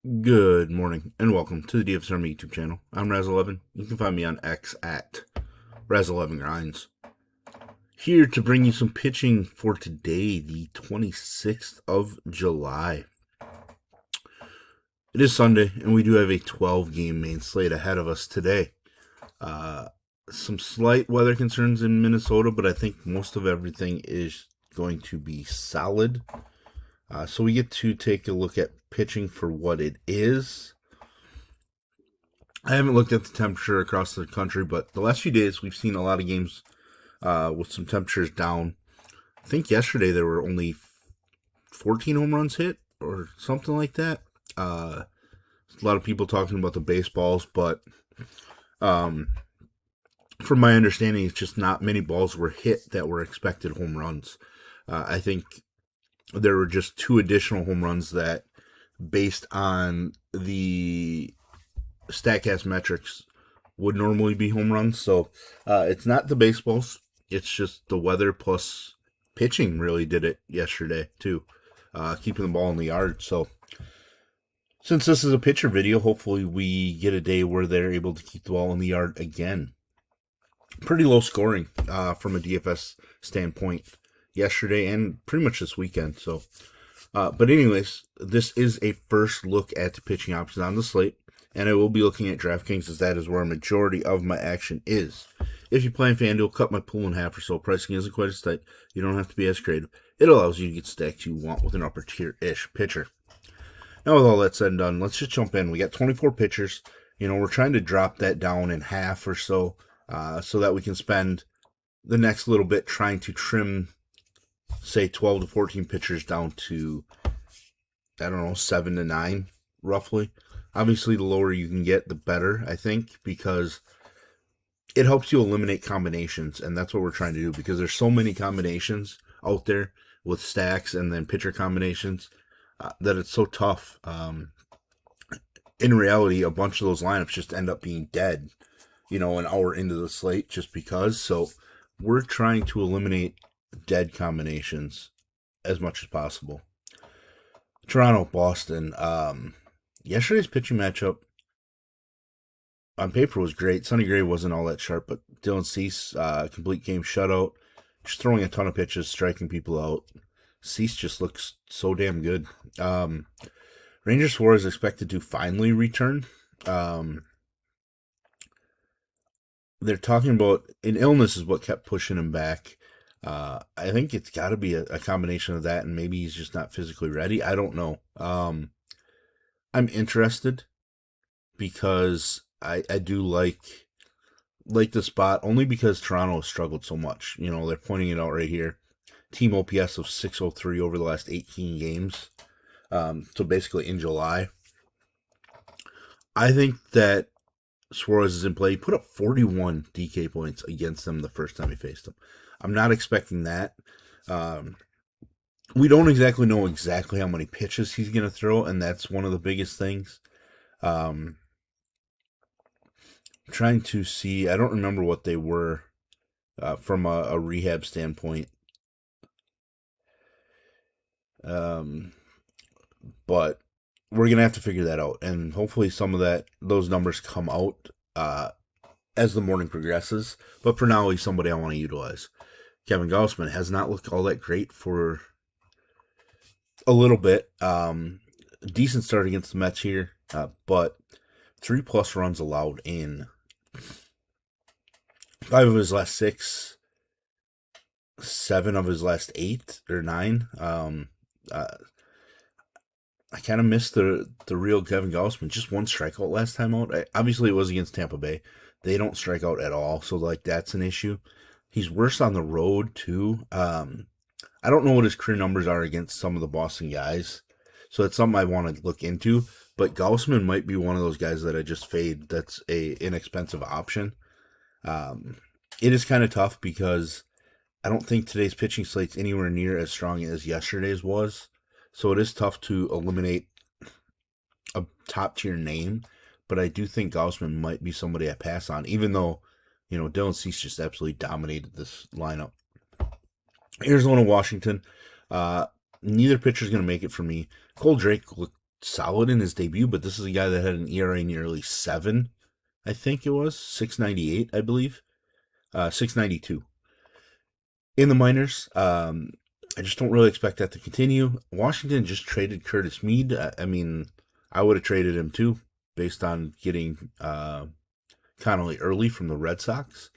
Good morning and welcome to the DFS Army YouTube channel. I'm Razzle11. You can find me on X at Razzle11Grinds. Here to bring you some pitching for today, the 26th of July. It is Sunday and we do have a 12-game main slate ahead of us today. Some slight weather concerns in Minnesota, but I think most of everything is going to be solid. So we get to take a look at pitching for what it is. I haven't looked at the temperature across the country, but the last few days we've seen a lot of games with some temperatures down. I think yesterday there were only 14 home runs hit or something like that. A lot of people talking about the baseballs, but from my understanding, it's just not many balls were hit that were expected home runs. I think there were just 2 additional home runs that, based on the StatCast metrics, would normally be home runs. So it's not the baseballs. It's just the weather plus pitching really did it yesterday too, keeping the ball in the yard. So since this is a pitcher video, hopefully we get a day where they're able to keep the ball in the yard again. Pretty low scoring from a DFS standpoint yesterday and pretty much this weekend. So, but anyways, this is a first look at the pitching options on the slate, and I will be looking at DraftKings as that is where a majority of my action is. If you play in FanDuel, cut my pool in half or so. Pricing isn't quite as tight. You don't have to be as creative. It allows you to get stacks you want with an upper tier-ish pitcher. Now, with all that said and done, let's just jump in. We got 24 pitchers. We're trying to drop that down in half or so, so that we can spend the next little bit trying to trim, say, 12 to 14 pitchers down to, 7 to 9, roughly. Obviously, the lower you can get, the better, I think, because it helps you eliminate combinations, and that's what we're trying to do, because there's so many combinations out there with stacks and then pitcher combinations that it's so tough. In reality, a bunch of those lineups just end up being dead, an hour into the slate just because. So we're trying to eliminate dead combinations as much as possible. Toronto, Boston. Yesterday's pitching matchup on paper was great. Sonny Gray wasn't all that sharp, but Dylan Cease, complete game shutout, just throwing a ton of pitches, striking people out. Cease just looks so damn good. Ranger Suarez is expected to finally return. They're talking about an illness is what kept pushing him back. I think it's got to be a combination of that, and maybe he's just not physically ready. I don't know. I'm interested because I do like the spot, only because Toronto has struggled so much. They're pointing it out right here. Team OPS of 603 over the last 18 games. So basically in July. I think that Suarez is in play. He put up 41 DK points against them the first time he faced them. I'm not expecting that. We don't exactly know exactly how many pitches he's going to throw, and that's one of the biggest things. Trying to see, I don't remember what they were from a rehab standpoint. But we're going to have to figure that out, and hopefully some of those numbers come out as the morning progresses. But for now, he's somebody I want to utilize. Kevin Gausman has not looked all that great for a little bit. Decent start against the Mets here, but 3+ runs allowed in 5 of his last 6, 7 of his last 8 or 9. I kind of missed the real Kevin Gausman. Just 1 strikeout last time out. Obviously, it was against Tampa Bay. They don't strike out at all, so that's an issue. He's worse on the road too. I don't know what his career numbers are against some of the Boston guys, so it's something I want to look into. But Gausman might be one of those guys that I just fade. That's a inexpensive option. It is kind of tough because I don't think today's pitching slate's anywhere near as strong as yesterday's was. So it is tough to eliminate a top-tier name, but I do think Gausman might be somebody I pass on, even though, Dylan Cease just absolutely dominated this lineup. Arizona, Washington. Neither pitcher's going to make it for me. Cole Drake looked solid in his debut, but this is a guy that had an ERA nearly 7, I think it was 6.98, I believe, 6.92 in the minors. I just don't really expect that to continue. Washington just traded Curtis Mead. I mean, I would have traded him too, based on getting Connolly early from the Red Sox.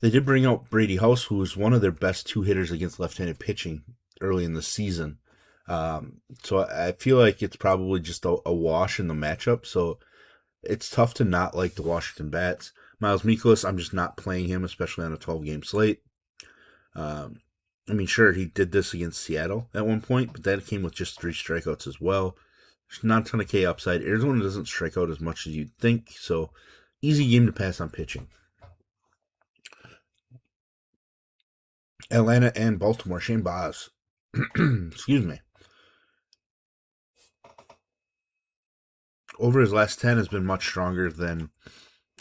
They did bring out Brady House, who was one of their best two hitters against left-handed pitching early in the season. So I feel like it's probably just a wash in the matchup. So it's tough to not like the Washington Bats. Miles Mikolas, I'm just not playing him, especially on a 12-game slate. I mean, sure, he did this against Seattle at one point, but that came with just 3 strikeouts as well. There's not a ton of K upside. Arizona doesn't strike out as much as you'd think, so easy game to pass on pitching. Atlanta and Baltimore, Shane Baz. Excuse me. Over his last 10 has been much stronger than,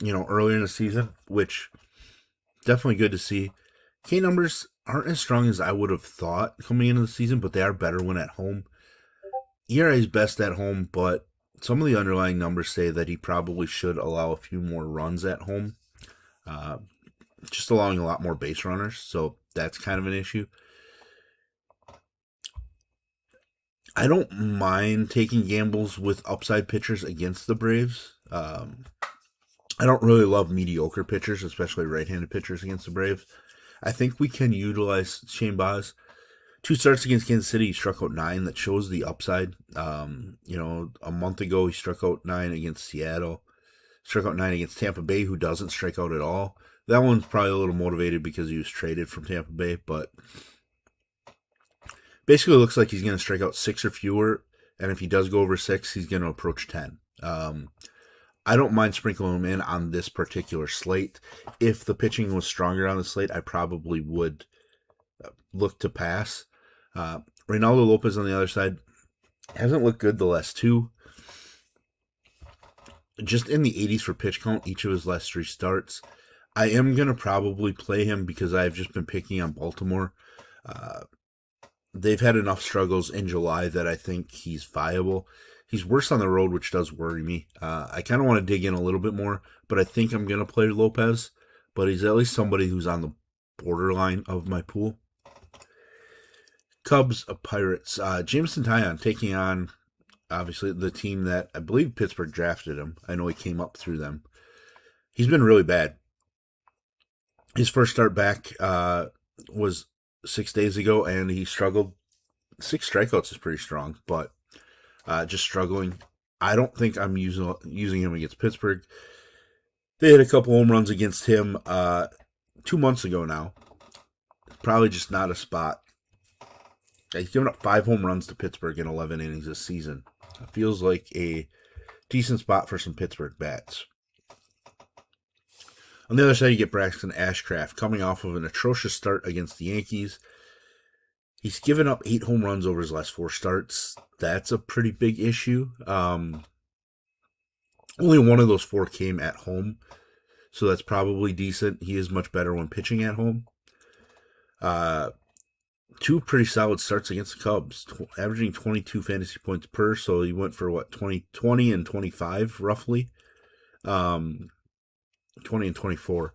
earlier in the season, which definitely good to see. K numbers aren't as strong as I would have thought coming into the season, but they are better when at home. ERA is best at home, but some of the underlying numbers say that he probably should allow a few more runs at home, just allowing a lot more base runners, so that's kind of an issue. I don't mind taking gambles with upside pitchers against the Braves. I don't really love mediocre pitchers, especially right-handed pitchers against the Braves. I think we can utilize Shane Baz. 2 starts against Kansas City, he struck out 9. That shows the upside. A month ago, he struck out 9 against Seattle. Struck out 9 against Tampa Bay, who doesn't strike out at all. That one's probably a little motivated because he was traded from Tampa Bay, but basically looks like he's going to strike out 6 or fewer, and if he does go over 6, he's going to approach 10. I don't mind sprinkling him in on this particular slate. If the pitching was stronger on the slate, I probably would look to pass. Reynaldo Lopez on the other side hasn't looked good the last 2. Just in the 80s for pitch count each of his last 3 starts. I am going to probably play him because I've just been picking on Baltimore. They've had enough struggles in July that I think he's viable. He's worse on the road, which does worry me. I kind of want to dig in a little bit more, but I think I'm going to play Lopez. But he's at least somebody who's on the borderline of my pool. Cubs, Pirates. Jameson Taillon taking on, obviously, the team that I believe Pittsburgh drafted him. I know he came up through them. He's been really bad. His first start back was 6 days ago, and he struggled. 6 strikeouts is pretty strong, but just struggling. I don't think I'm using him against Pittsburgh. They had a couple home runs against him 2 months ago now. Probably just not a spot. He's given up 5 home runs to Pittsburgh in 11 innings this season. It feels like a decent spot for some Pittsburgh bats. On the other side, you get Braxton Ashcraft coming off of an atrocious start against the Yankees. He's given up 8 home runs over his last 4 starts. That's a pretty big issue. Only one of those 4 came at home, so that's probably decent. He is much better when pitching at home. 2 pretty solid starts against the Cubs, averaging 22 fantasy points per, so he went for, 20 and 25, roughly. 20 and 24.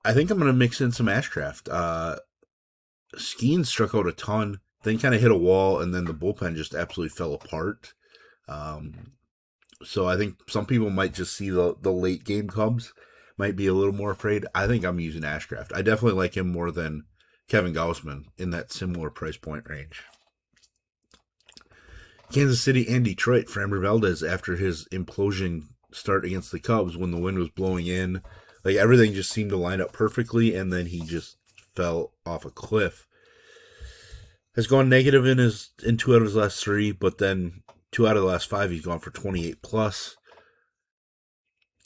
I think I'm going to mix in some Ashcraft. Skeen struck out a ton, then kind of hit a wall, and then the bullpen just absolutely fell apart. So I think some people might just see the late game Cubs, might be a little more afraid. I think I'm using Ashcraft. I definitely like him more than Kevin Gausman in that similar price point range. Kansas City and Detroit. Framber Valdez, after his implosion start against the Cubs when the wind was blowing in, like everything just seemed to line up perfectly, and then he just fell off a cliff. Has gone negative in 2 out of his last 3, but then 2 out of the last 5 he's gone for 28 plus.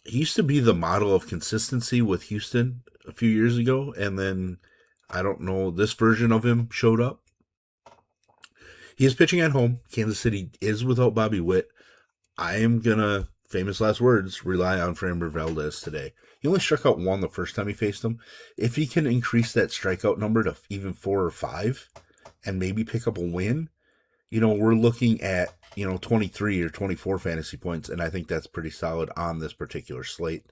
He used to be the model of consistency with Houston a few years ago, and then I don't know, this version of him showed up. He is pitching at home. Kansas City is without Bobby Witt. I am gonna, famous last words, rely on Framber Valdez today. He only struck out 1 the first time he faced him. If he can increase that strikeout number to even 4 or 5 and maybe pick up a win, we're looking at, 23 or 24 fantasy points, and I think that's pretty solid on this particular slate.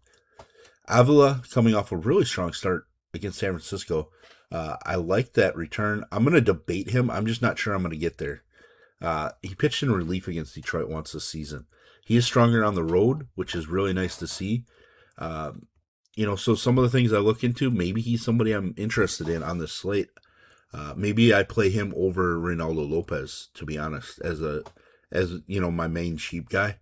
Avila coming off a really strong start against San Francisco. I like that return. I'm going to debate him. I'm just not sure I'm going to get there. He pitched in relief against Detroit once this season. He is stronger on the road, which is really nice to see. So some of the things I look into, maybe he's somebody I'm interested in on this slate. Maybe I play him over Reynaldo Lopez, to be honest, as my main cheap guy.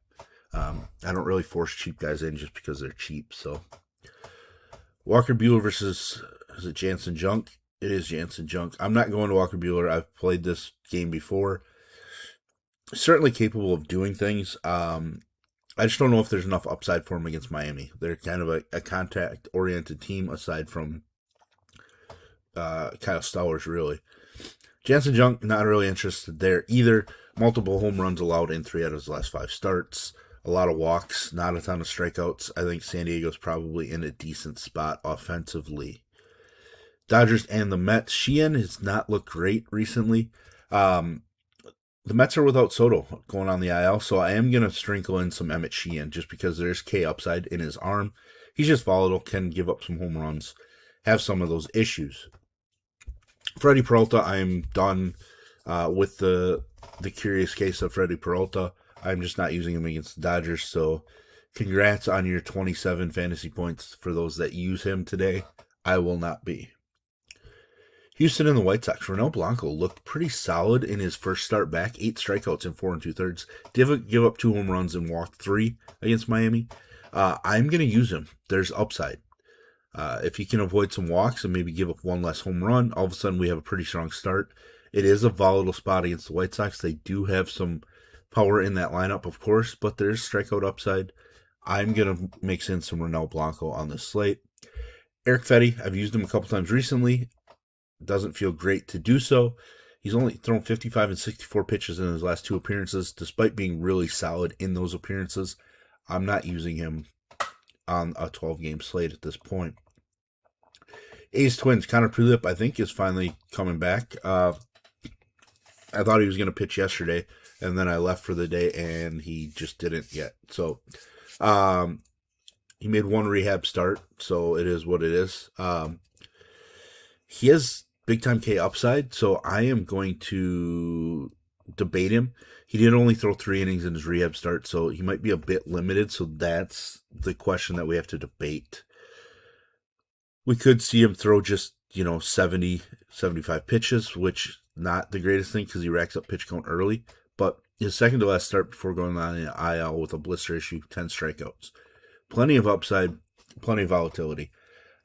I don't really force cheap guys in just because they're cheap. So Walker Buehler versus, is it Jansen Junk? It is Jansen Junk. I'm not going to Walker Buehler. I've played this game before. Certainly capable of doing things. I just don't know if there's enough upside for him against Miami. They're kind of a contact-oriented team aside from Kyle Stowers, really. Jansen Junk, not really interested there either. Multiple home runs allowed in 3 out of his last 5 starts. A lot of walks, not a ton of strikeouts. I think San Diego's probably in a decent spot offensively. Dodgers and the Mets. Sheehan has not looked great recently. The Mets are without Soto going on the IL, so I am going to sprinkle in some Emmett Sheehan just because there's K upside in his arm. He's just volatile, can give up some home runs, have some of those issues. Freddie Peralta, I'm done with the curious case of Freddie Peralta. I'm just not using him against the Dodgers, so congrats on your 27 fantasy points for those that use him today. I will not be. Houston and the White Sox. Ronel Blanco looked pretty solid in his first start back. 8 strikeouts in 4 2/3. Did give up 2 home runs and walked 3 against Miami. I'm going to use him. There's upside. If he can avoid some walks and maybe give up 1 less home run, all of a sudden we have a pretty strong start. It is a volatile spot against the White Sox. They do have some power in that lineup, of course, but there's strikeout upside. I'm going to mix in some Ronel Blanco on this slate. Eric Fetty, I've used him a couple times recently. Doesn't feel great to do so. He's only thrown 55 and 64 pitches in his last 2 appearances, despite being really solid in those appearances. I'm not using him on a 12-game slate at this point. A's Twins, Connor Prelip, I think, is finally coming back. I thought he was going to pitch yesterday, and then I left for the day, and he just didn't yet. So he made 1 rehab start, so it is what it is. He has big-time K upside, so I am going to debate him. He did only throw 3 innings in his rehab start, so he might be a bit limited, so that's the question that we have to debate. We could see him throw just, 70, 75 pitches, which not the greatest thing because he racks up pitch count early, but his second to last start before going on an IL with a blister issue, 10 strikeouts. Plenty of upside, plenty of volatility.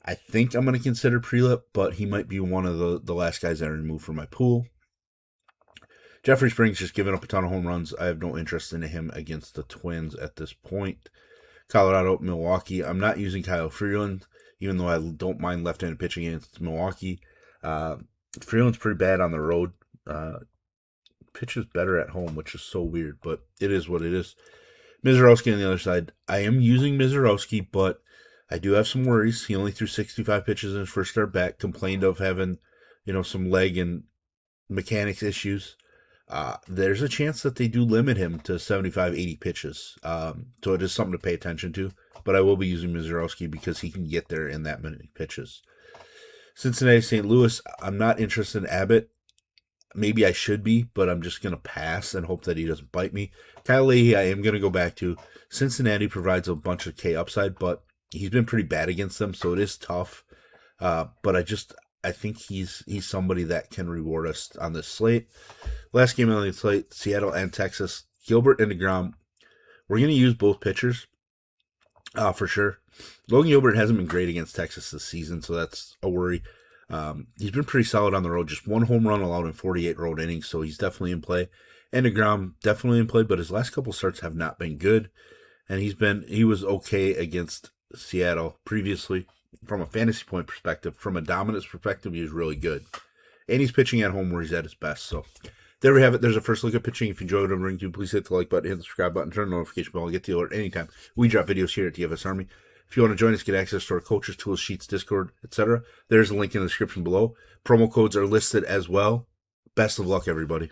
I think I'm going to consider Prelip, but he might be one of the last guys I remove from my pool. Jeffrey Springs just giving up a ton of home runs. I have no interest in him against the Twins at this point. Colorado, Milwaukee. I'm not using Kyle Freeland, even though I don't mind left-handed pitching against Milwaukee. Freeland's pretty bad on the road. Pitches better at home, which is so weird, but it is what it is. Mizorowski on the other side. I am using Mizorowski, but I do have some worries. He only threw 65 pitches in his first start back, complained of having, some leg and mechanics issues. There's a chance that they do limit him to 75, 80 pitches. So it is something to pay attention to. But I will be using Mizorowski because he can get there in that many pitches. Cincinnati, St. Louis, I'm not interested in Abbott. Maybe I should be, but I'm just going to pass and hope that he doesn't bite me. Kyle Leahy, I am going to go back to. Cincinnati provides a bunch of K upside, but he's been pretty bad against them, so it is tough. But I think he's somebody that can reward us on this slate. Last game on the slate, Seattle and Texas. Gilbert and DeGrom. We're going to use both pitchers for sure. Logan Gilbert hasn't been great against Texas this season, so that's a worry. He's been pretty solid on the road. Just 1 home run allowed in 48 road innings, so he's definitely in play. And DeGrom definitely in play, but his last couple starts have not been good. And he was okay against Seattle previously from a fantasy point perspective. From a dominance perspective, he was really good. And he's pitching at home where he's at his best. So there we have it. There's a first look at pitching. If you enjoyed what I'm bringing to you, please hit the like button, hit the subscribe button, turn the notification bell. I'll get to you alert anytime we drop videos here at DFS Army. If you want to join us, get access to our coaches, tools, sheets, Discord, etc., there's a link in the description below. Promo codes are listed as well. Best of luck, everybody.